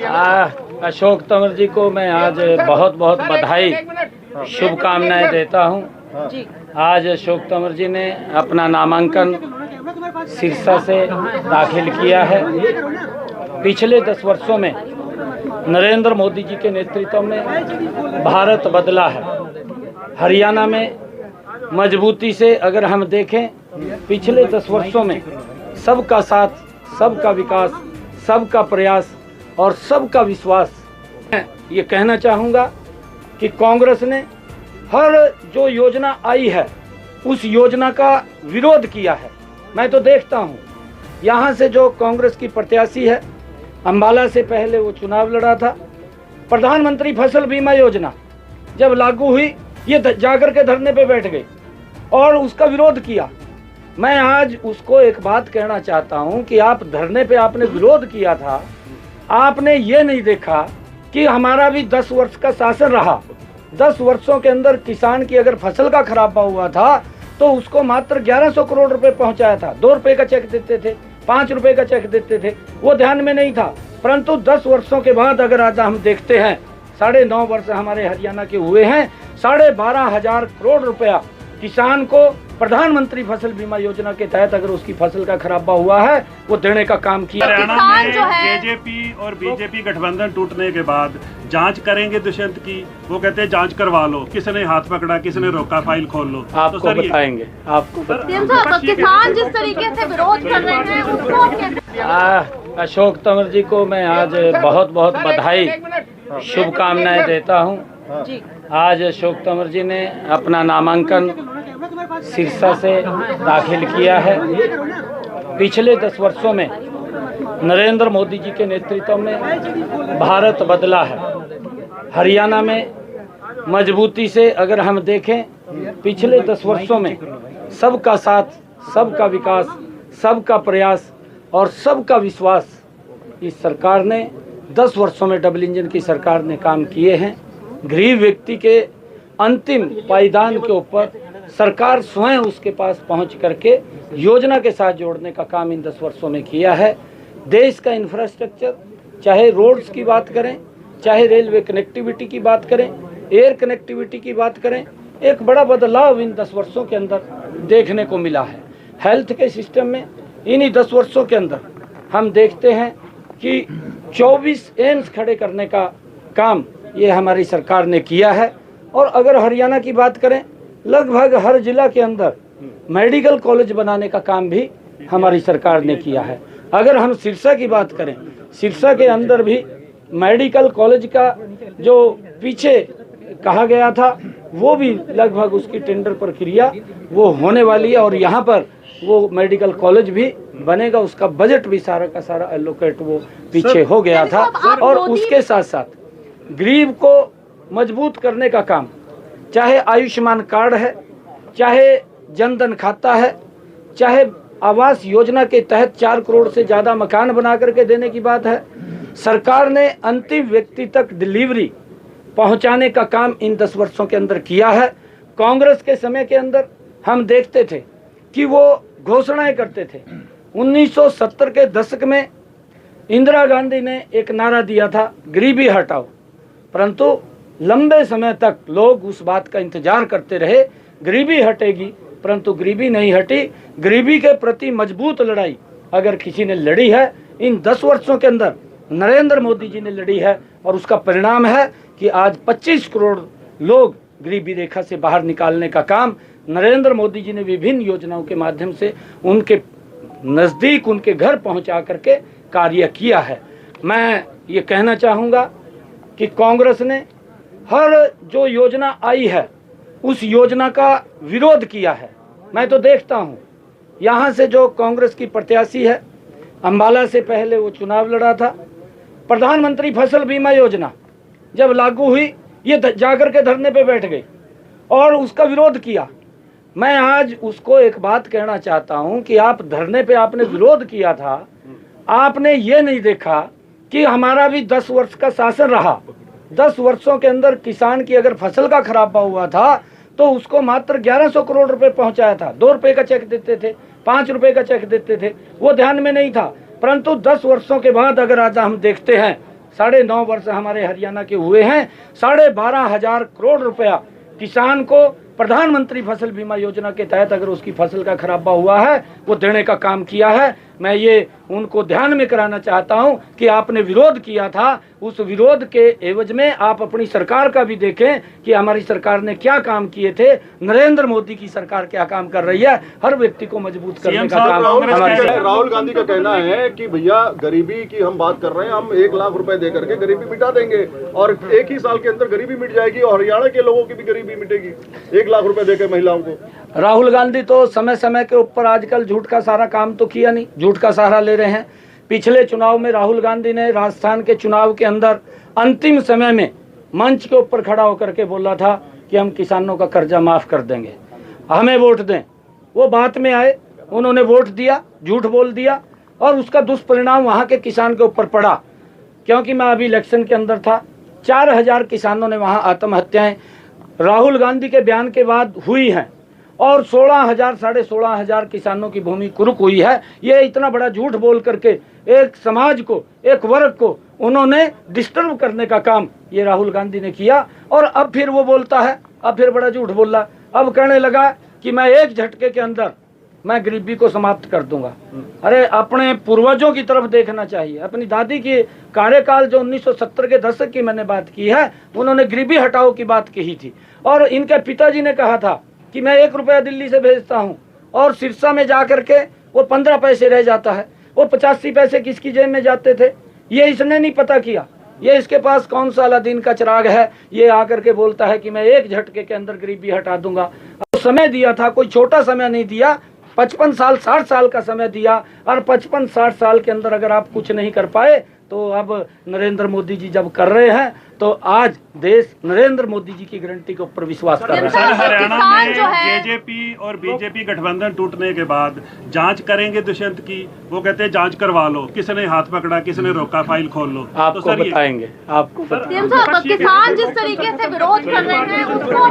अशोक तंवर जी को मैं आज बहुत बहुत बधाई शुभकामनाएं देता हूं। आज अशोक तंवर जी ने अपना नामांकन सिरसा से दाखिल किया है। पिछले 10 वर्षों में नरेंद्र मोदी जी के नेतृत्व में भारत बदला है। हरियाणा में मजबूती से अगर हम देखें, पिछले 10 वर्षों में सबका साथ, सबका विकास, सबका प्रयास और सबका विश्वास। मैं ये कहना चाहूँगा कि कांग्रेस ने हर जो योजना आई है उस योजना का विरोध किया है। मैं तो देखता हूँ यहाँ से जो कांग्रेस की प्रत्याशी है, अंबाला से पहले वो चुनाव लड़ा था। प्रधानमंत्री फसल बीमा योजना जब लागू हुई, ये जाकर के धरने पे बैठ गई और उसका विरोध किया। मैं आज उसको एक बात कहना चाहता हूं कि आप धरने पे आपने विरोध किया था, आपने ये नहीं देखा कि हमारा भी 10 वर्ष का शासन रहा। 10 वर्षों के अंदर किसान की अगर फसल का खराबा हुआ था तो उसको मात्र 1100 करोड़ रुपए पहुंचाया था। 2 रुपए का चेक देते थे, 5 रुपए का चेक देते थे, वो ध्यान में नहीं था। परंतु 10 वर्षों के बाद अगर आज हम देखते हैं, 9.5 वर्ष हमारे हरियाणा के हुए हैं, 12,500 करोड़ रुपया किसान को प्रधानमंत्री फसल बीमा योजना के तहत अगर उसकी फसल का खराबा हुआ है वो देने का काम किया। हरियाणा में जेजेपी और बीजेपी गठबंधन टूटने के बाद जांच करेंगे दुष्यंत की। वो कहते हैं जांच करवा लो, किसने हाथ पकड़ा, किसने रोका, फाइल खोल लो। आपको तो बताएंगे, आपको किसान जिस तरीके से विरोध कर रहे हैं उसको। अशोक तंवर जी को मैं आज बहुत बहुत बधाई शुभकामनाएं देता हूं। आज अशोक तंवर जी ने अपना नामांकन सिरसा से दाखिल किया है। पिछले 10 वर्षों में नरेंद्र मोदी जी के नेतृत्व में भारत बदला है। हरियाणा में मजबूती से अगर हम देखें, पिछले 10 वर्षों में सबका साथ, सबका विकास, सबका प्रयास और सबका विश्वास इस सरकार ने 10 वर्षों में डबल इंजन की सरकार ने काम किए हैं। गरीब व्यक्ति के अंतिम पायदान के ऊपर सरकार स्वयं उसके पास पहुंच करके योजना के साथ जोड़ने का काम इन 10 वर्षों में किया है। देश का इंफ्रास्ट्रक्चर, चाहे रोड्स की बात करें, चाहे रेलवे कनेक्टिविटी की बात करें, एयर कनेक्टिविटी की बात करें, एक बड़ा बदलाव इन 10 वर्षों के अंदर देखने को मिला है। हेल्थ के सिस्टम में इन्हीं 10 वर्षों के अंदर हम देखते हैं कि 24 एम्स खड़े करने का काम ये हमारी सरकार ने किया है। और अगर हरियाणा की बात करें, लगभग हर जिला के अंदर मेडिकल कॉलेज बनाने का काम भी हमारी सरकार ने किया है। अगर हम सिरसा की बात करें, सिरसा के अंदर भी मेडिकल कॉलेज का जो पीछे कहा गया था वो भी लगभग उसकी टेंडर प्रक्रिया वो होने वाली है और यहाँ पर वो मेडिकल कॉलेज भी बनेगा। उसका बजट भी सारा का सारा एलोकेट वो पीछे हो गया था। और उसके साथ साथ गरीब को मजबूत करने का काम, चाहे आयुष्मान कार्ड है, चाहे जनधन खाता है, चाहे आवास योजना के तहत 4 करोड़ से ज़्यादा मकान बना करके देने की बात है, सरकार ने अंतिम व्यक्ति तक डिलीवरी पहुंचाने का काम इन 10 वर्षों के अंदर किया है। कांग्रेस के समय के अंदर हम देखते थे कि वो घोषणाएं करते थे। 1970 के दशक में इंदिरा गांधी ने एक नारा दिया था, गरीबी हटाओ, परंतु लंबे समय तक लोग उस बात का इंतजार करते रहे, गरीबी हटेगी, परंतु गरीबी नहीं हटी। गरीबी के प्रति मजबूत लड़ाई अगर किसी ने लड़ी है, इन 10 वर्षों के अंदर नरेंद्र मोदी जी ने लड़ी है और उसका परिणाम है कि आज 25 करोड़ लोग गरीबी रेखा से बाहर निकालने का काम नरेंद्र मोदी जी ने विभिन्न योजनाओं के माध्यम से उनके नज़दीक, उनके घर पहुंचा करके कार्य किया है। मैं ये कहना चाहूँगा कि कांग्रेस ने हर जो योजना आई है उस योजना का विरोध किया है। मैं तो देखता हूँ यहाँ से जो कांग्रेस की प्रत्याशी है, अंबाला से पहले वो चुनाव लड़ा था। प्रधानमंत्री फसल बीमा योजना जब लागू हुई, ये जाकर के धरने पे बैठ गई और उसका विरोध किया। मैं आज उसको एक बात कहना चाहता हूँ कि आप धरने पे आपने विरोध किया था, आपने ये नहीं देखा कि हमारा भी 10 वर्ष का शासन रहा। 10 वर्षों के अंदर किसान की अगर फसल का खराबा हुआ था तो उसको मात्र 1100 करोड़ रुपए पहुंचाया था। 2 रुपए का चेक देते थे, 5 रुपए का चेक देते थे, वो ध्यान में नहीं था। परंतु 10 वर्षों के बाद अगर आज हम देखते हैं, 9.5 वर्ष हमारे हरियाणा के हुए हैं। 12,500 करोड़ रुपया किसान को प्रधानमंत्री फसल बीमा योजना के तहत अगर उसकी फसल का खराबा हुआ है वो देने का काम किया है। मैं ये उनको ध्यान में कराना चाहता हूं कि आपने विरोध किया था, उस विरोध के एवज में आप अपनी सरकार का भी देखें कि हमारी सरकार ने क्या काम किए थे। नरेंद्र मोदी की सरकार क्या काम कर रही है, हर व्यक्ति को मजबूत करने का काम हमारी। राहुल गांधी का कहना है कि भैया गरीबी की हम बात कर रहे हैं, हम 1 लाख रुपए दे करके गरीबी मिटा देंगे और 1 ही साल के अंदर गरीबी मिट जाएगी और हरियाणा के लोगों की भी गरीबी मिटेगी 1 लाख रुपए देकर महिलाओं को। राहुल गांधी तो समय समय के ऊपर आजकल झूठ का सारा काम तो किया नहीं, झूठ का सहारा ले रहे हैं। पिछले चुनाव में राहुल गांधी ने राजस्थान के चुनाव के अंदर अंतिम समय में मंच के ऊपर खड़ा होकर के बोला था कि हम किसानों का कर्जा माफ कर देंगे, हमें वोट दें। वो बात में आए, उन्होंने वोट दिया, झूठ बोल दिया और उसका दुष्परिणाम वहाँ के किसान के ऊपर पड़ा। क्योंकि मैं अभी इलेक्शन के अंदर था, 4,000 किसानों ने वहाँ आत्महत्याएं राहुल गांधी के बयान के बाद हुई हैं और 16,000 साढ़े 16,000 किसानों की भूमि कुरुक हुई है। ये इतना बड़ा झूठ बोल करके एक समाज को, एक वर्ग को उन्होंने डिस्टर्ब करने का काम ये राहुल गांधी ने किया। और अब फिर वो बोलता है, अब फिर बड़ा झूठ बोला, अब कहने लगा कि मैं एक झटके के अंदर मैं गरीबी को समाप्त कर दूंगा। अरे अपने पूर्वजों की तरफ देखना चाहिए। अपनी दादी की कार्यकाल जो 1970 के दशक की मैंने बात की है, उन्होंने गरीबी हटाओ की बात कही थी और इनके पिताजी ने कहा था कि मैं 1 रुपया दिल्ली से भेजता हूं और सिरसा में जा करके वो 15 पैसे रह जाता है, वो 85 पैसे किसकी जेब में जाते थे, ये इसने नहीं पता किया। ये इसके पास कौन सा अलादीन का चिराग है, ये आकर के बोलता है कि मैं एक झटके के अंदर गरीबी हटा दूंगा। अब समय दिया था, कोई छोटा समय नहीं दिया, 55 साल 60 साल का समय दिया और 55-60 साल के अंदर अगर आप कुछ नहीं कर पाए तो अब नरेंद्र मोदी जी जब कर रहे हैं तो आज देश नरेंद्र मोदी जी की गारंटी के ऊपर विश्वास कर रहा है। सर, हरियाणा में जो है जेजेपी और बीजेपी गठबंधन टूटने के बाद जांच करेंगे दुष्यंत की, वो कहते हैं जांच करवा लो, किसने हाथ पकड़ा, किसने रोका, फाइल खोल लो। आपको बताएंगे, आपको किसान जिस तरीके से विरोध कर रहे हैं उसको